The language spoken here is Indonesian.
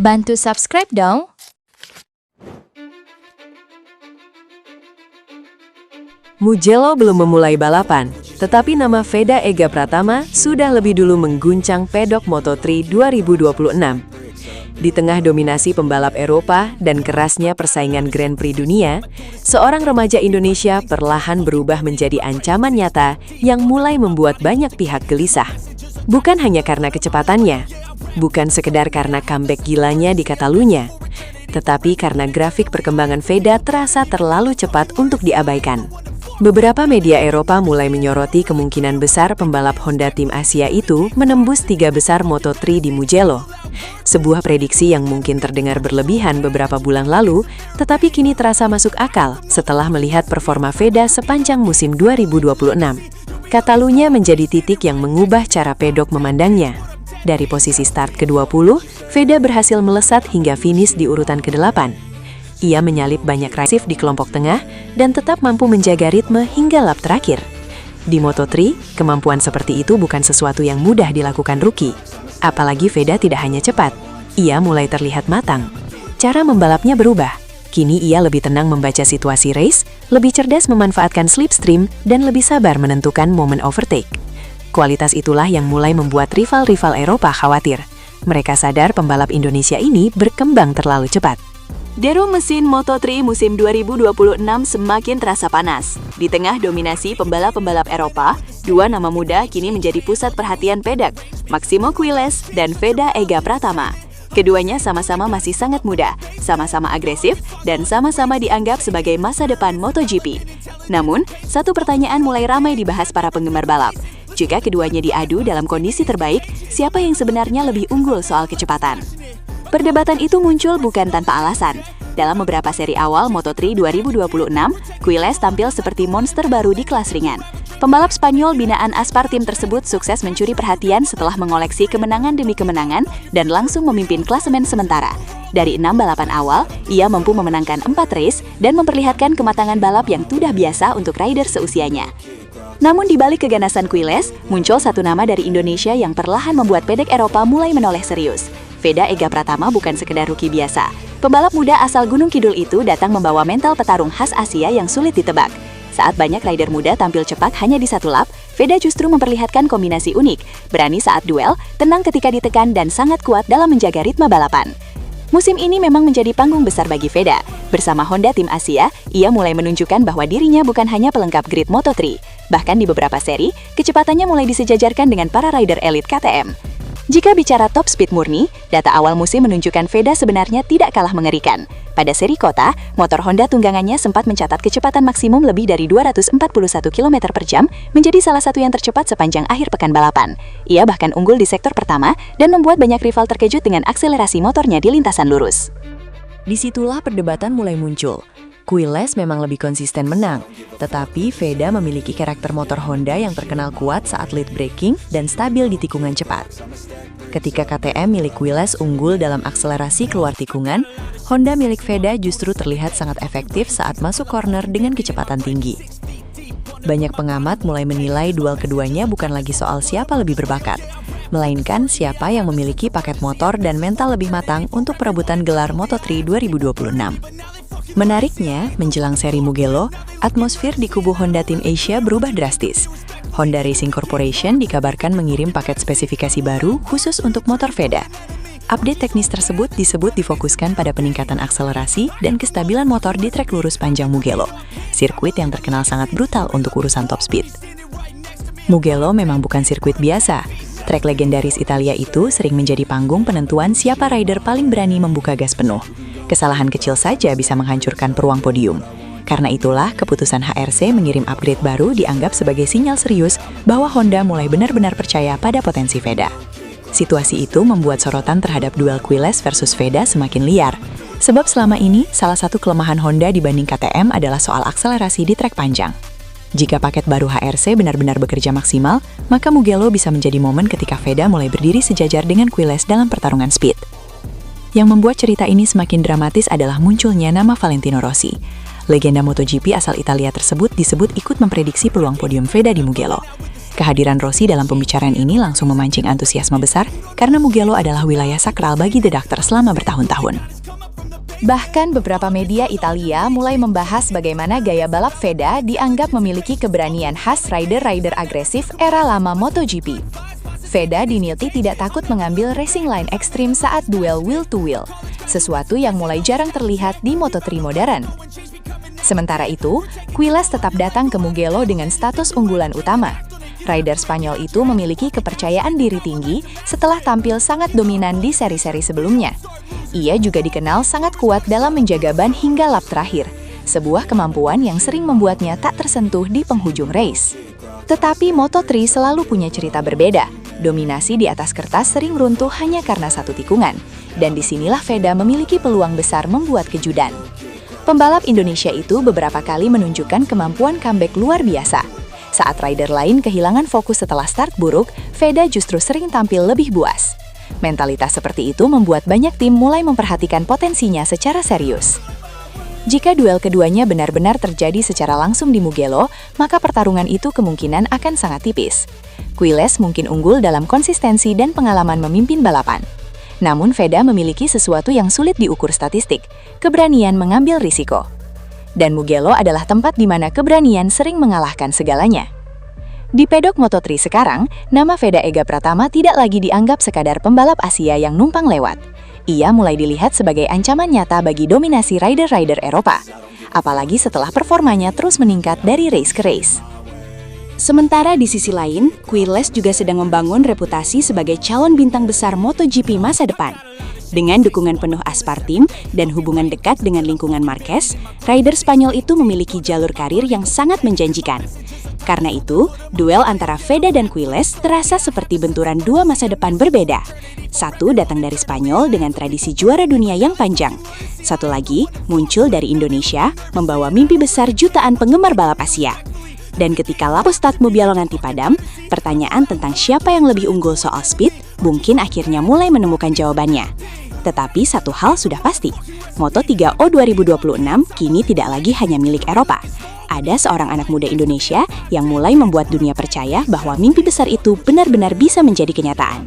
Bantu subscribe dong. Mugello belum memulai balapan, tetapi nama Veda Ega Pratama sudah lebih dulu mengguncang pedok Moto3 2026. Di tengah dominasi pembalap Eropa dan kerasnya persaingan Grand Prix dunia, seorang remaja Indonesia perlahan berubah menjadi ancaman nyata yang mulai membuat banyak pihak gelisah. Bukan hanya karena kecepatannya, bukan sekedar karena comeback gilanya di Catalunya, tetapi karena grafik perkembangan Veda terasa terlalu cepat untuk diabaikan. Beberapa media Eropa mulai menyoroti kemungkinan besar pembalap Honda tim Asia itu menembus 3 besar Moto3 di Mugello. Sebuah prediksi yang mungkin terdengar berlebihan beberapa bulan lalu, tetapi kini terasa masuk akal setelah melihat performa Veda sepanjang musim 2026. Catalunya menjadi titik yang mengubah cara pedok memandangnya. Dari posisi start ke-20, Veda berhasil melesat hingga finish di urutan ke-8. Ia menyalip banyak rival di kelompok tengah dan tetap mampu menjaga ritme hingga lap terakhir. Di Moto3, kemampuan seperti itu bukan sesuatu yang mudah dilakukan rookie. Apalagi Veda tidak hanya cepat, ia mulai terlihat matang. Cara membalapnya berubah. Kini ia lebih tenang membaca situasi race, lebih cerdas memanfaatkan slipstream, dan lebih sabar menentukan momen overtake. Kualitas itulah yang mulai membuat rival-rival Eropa khawatir. Mereka sadar pembalap Indonesia ini berkembang terlalu cepat. Deru mesin Moto3 musim 2026 semakin terasa panas. Di tengah dominasi pembalap-pembalap Eropa, dua nama muda kini menjadi pusat perhatian pedok, Maximo Quiles dan Veda Ega Pratama. Keduanya sama-sama masih sangat muda, sama-sama agresif, dan sama-sama dianggap sebagai masa depan MotoGP. Namun, satu pertanyaan mulai ramai dibahas para penggemar balap. Jika keduanya diadu dalam kondisi terbaik, siapa yang sebenarnya lebih unggul soal kecepatan? Perdebatan itu muncul bukan tanpa alasan. Dalam beberapa seri awal Moto3 2026, Quiles tampil seperti monster baru di kelas ringan. Pembalap Spanyol binaan Aspar tim tersebut sukses mencuri perhatian setelah mengoleksi kemenangan demi kemenangan dan langsung memimpin klasemen sementara. Dari 6 balapan awal, ia mampu memenangkan 4 race dan memperlihatkan kematangan balap yang sudah biasa untuk rider seusianya. Namun di balik keganasan Quiles, muncul satu nama dari Indonesia yang perlahan membuat pedok Eropa mulai menoleh serius. Veda Ega Pratama bukan sekedar rookie biasa. Pembalap muda asal Gunung Kidul itu datang membawa mental petarung khas Asia yang sulit ditebak. Saat banyak rider muda tampil cepat hanya di satu lap, Veda justru memperlihatkan kombinasi unik, berani saat duel, tenang ketika ditekan, dan sangat kuat dalam menjaga ritme balapan. Musim ini memang menjadi panggung besar bagi Veda. Bersama Honda tim Asia, ia mulai menunjukkan bahwa dirinya bukan hanya pelengkap grid Moto3. Bahkan di beberapa seri, kecepatannya mulai disejajarkan dengan para rider elit KTM. Jika bicara top speed murni, data awal musim menunjukkan Veda sebenarnya tidak kalah mengerikan. Pada seri kota, motor Honda tunggangannya sempat mencatat kecepatan maksimum lebih dari 241 km per jam, menjadi salah satu yang tercepat sepanjang akhir pekan balapan. Ia bahkan unggul di sektor pertama dan membuat banyak rival terkejut dengan akselerasi motornya di lintasan lurus. Disitulah perdebatan mulai muncul. Quiles memang lebih konsisten menang, tetapi Veda memiliki karakter motor Honda yang terkenal kuat saat lead braking dan stabil di tikungan cepat. Ketika KTM milik Quiles unggul dalam akselerasi keluar tikungan, Honda milik Veda justru terlihat sangat efektif saat masuk corner dengan kecepatan tinggi. Banyak pengamat mulai menilai duel keduanya bukan lagi soal siapa lebih berbakat, melainkan siapa yang memiliki paket motor dan mental lebih matang untuk perebutan gelar Moto3 2026. Menariknya, menjelang seri Mugello, atmosfer di kubu Honda Tim Asia berubah drastis. Honda Racing Corporation dikabarkan mengirim paket spesifikasi baru khusus untuk motor Veda. Update teknis tersebut disebut difokuskan pada peningkatan akselerasi dan kestabilan motor di trek lurus panjang Mugello, sirkuit yang terkenal sangat brutal untuk urusan top speed. Mugello memang bukan sirkuit biasa. Trek legendaris Italia itu sering menjadi panggung penentuan siapa rider paling berani membuka gas penuh. Kesalahan kecil saja bisa menghancurkan peluang podium. Karena itulah, keputusan HRC mengirim upgrade baru dianggap sebagai sinyal serius bahwa Honda mulai benar-benar percaya pada potensi Veda. Situasi itu membuat sorotan terhadap duel Quiles versus Veda semakin liar. Sebab selama ini, salah satu kelemahan Honda dibanding KTM adalah soal akselerasi di trek panjang. Jika paket baru HRC benar-benar bekerja maksimal, maka Mugello bisa menjadi momen ketika Veda mulai berdiri sejajar dengan Quiles dalam pertarungan speed. Yang membuat cerita ini semakin dramatis adalah munculnya nama Valentino Rossi. Legenda MotoGP asal Italia tersebut disebut ikut memprediksi peluang podium Veda di Mugello. Kehadiran Rossi dalam pembicaraan ini langsung memancing antusiasme besar karena Mugello adalah wilayah sakral bagi The Doctor selama bertahun-tahun. Bahkan beberapa media Italia mulai membahas bagaimana gaya balap Veda dianggap memiliki keberanian khas rider-rider agresif era lama MotoGP. Veda dinilai tidak takut mengambil racing line ekstrim saat duel wheel-to-wheel, sesuatu yang mulai jarang terlihat di Moto3 modern. Sementara itu, Quiles tetap datang ke Mugello dengan status unggulan utama. Rider Spanyol itu memiliki kepercayaan diri tinggi setelah tampil sangat dominan di seri-seri sebelumnya. Ia juga dikenal sangat kuat dalam menjaga ban hingga lap terakhir, sebuah kemampuan yang sering membuatnya tak tersentuh di penghujung race. Tetapi Moto3 selalu punya cerita berbeda. Dominasi di atas kertas sering runtuh hanya karena satu tikungan, dan disinilah Veda memiliki peluang besar membuat kejutan. Pembalap Indonesia itu beberapa kali menunjukkan kemampuan comeback luar biasa. Saat rider lain kehilangan fokus setelah start buruk, Veda justru sering tampil lebih buas. Mentalitas seperti itu membuat banyak tim mulai memperhatikan potensinya secara serius. Jika duel keduanya benar-benar terjadi secara langsung di Mugello, maka pertarungan itu kemungkinan akan sangat tipis. Quiles mungkin unggul dalam konsistensi dan pengalaman memimpin balapan. Namun Veda memiliki sesuatu yang sulit diukur statistik, keberanian mengambil risiko. Dan Mugello adalah tempat di mana keberanian sering mengalahkan segalanya. Di pedok Moto3 sekarang, nama Veda Ega Pratama tidak lagi dianggap sekadar pembalap Asia yang numpang lewat. Ia mulai dilihat sebagai ancaman nyata bagi dominasi rider-rider Eropa, apalagi setelah performanya terus meningkat dari race ke race. Sementara di sisi lain, Quiles juga sedang membangun reputasi sebagai calon bintang besar MotoGP masa depan. Dengan dukungan penuh Aspar Team dan hubungan dekat dengan lingkungan Marquez, rider Spanyol itu memiliki jalur karir yang sangat menjanjikan. Karena itu, duel antara Veda dan Quiles terasa seperti benturan dua masa depan berbeda. Satu datang dari Spanyol dengan tradisi juara dunia yang panjang. Satu lagi muncul dari Indonesia, membawa mimpi besar jutaan penggemar balap Asia. Dan ketika lampu start Mugello nanti padam, pertanyaan tentang siapa yang lebih unggul soal speed mungkin akhirnya mulai menemukan jawabannya. Tetapi satu hal sudah pasti, Moto3 2026 kini tidak lagi hanya milik Eropa. Ada seorang anak muda Indonesia yang mulai membuat dunia percaya bahwa mimpi besar itu benar-benar bisa menjadi kenyataan.